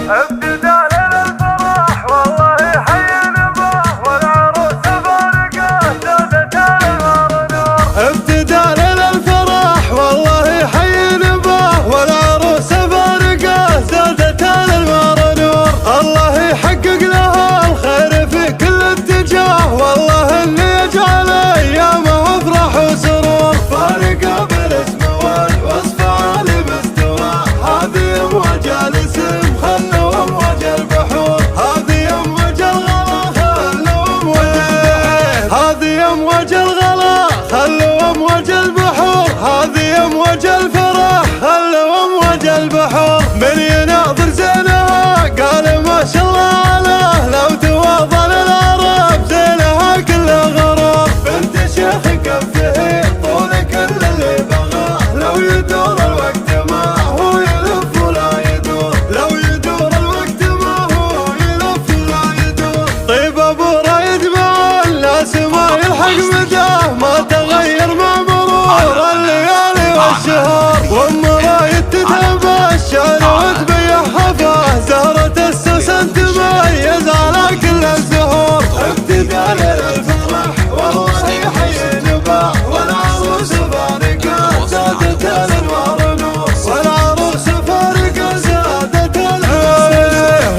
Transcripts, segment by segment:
ابتداء للفرح والله حي نباح، والعروس فارقة زادت الانوار نور. ابتداء للفرح والله حي نباح، والعروس فارقة زادت الانوار نور. الله يحقق لها الخير في كل اتجاه، والله اللي يجعل ايامه افراح وسرور. فارقة بالاسم والوصف عالي مستوى، هذه امواج الاسم خلوا امواج البحور. هذه امواج الغلا خلوا امواج البحور. هذه امواج الغلا خلوا امواج البحور. هذه امواج الفرح خلوا امواج البحور. من يناظر زينها قال ما شاء الله عليه، لو تواضع للعرب زينها كلها غرور. بنت شيخ كفه طول كل اللي بغاه، لو يدور الوقت ما هو يلف ولا يدور. لو يدور الوقت ما هو يلف ولا يدور. طيب ابو رايد مع الناس ما يلحق مداه، ما تغير مع مرور الليالي والشهور. وام رايد تتبشر وتبيع حفاه، زهرة السوسن تميز على كل الزهور. ابتداء للفرح والله حي نباح، والعروس فارقة زادت الانوار نور. والعروس فارقة زادت الانوار.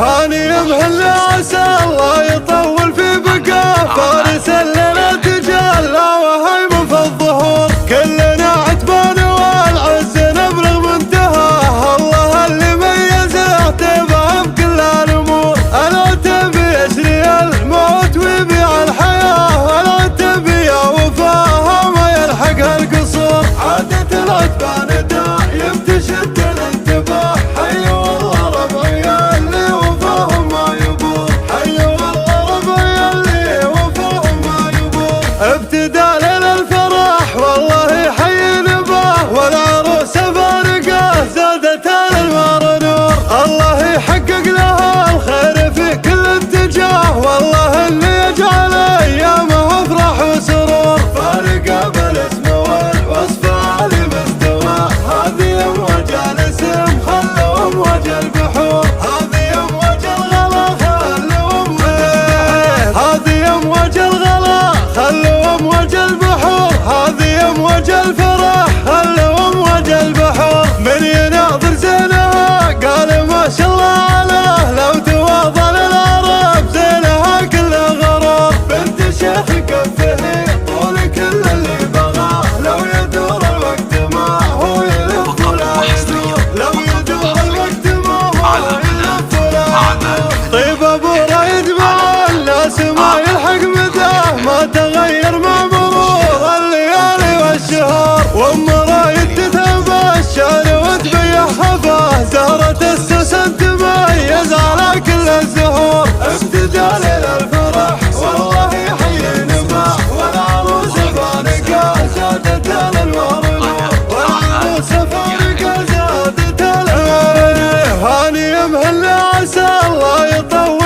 هاني مهل عسى الله يطول في بقاه، فارس الليلة تجلى وهيم في الظهور. كلنا عتبان والعز نبلغ منتهاه، الله اللي ميزه تبعه بكل الامور. العتب يشري الموت ويبيع الحياه، العتب يا وفاها ما يلحقها القصور. عادة العتبان دايم تشد الانتباه، حي والله ربعي اللي وفاهم ما يبور. حي والله ربعي اللي وفاهم ما يبور. ابتداء للفرح والله حي نباه، والعروس فارقة زادت الانوار نور. الله يحقق لها الخير في كل اتجاه، والله اللي يجعل ايامه افراح وسرور. فارقة بالاسم والوصف عالي مستوى، هذه امواج الاسم خلوا امواج البحور. هذه امواج الغلا خلوا امواج البحور. هذه امواج الغلا خلوا امواج البحور. هذه امواج الفرح خلوا امواج البحور. من يناظر زينها قال ما شاء الله عليه، لو تواضع للعرب زينها كلها غرور. بنت شيخ كفه طول كل اللي بغاه، لو يدور الوقت ما هو يلف ولا يدور. لو يدور الوقت ما هو يلف ولا يدور. طيب ابو رايد مع الناس ما يلحق مداه، ما تغير مع مرور الليالي والشهور. وام رايد تتبشر وتبيع حفاه، زهرة السوسن تميز على كل الزهور. ابتداء للفرح والله حي نباح، والعروس فارقة زادت الانوار نور. والعروس فارقة زادت الانوار نور. هاني مهل عسى الله يطول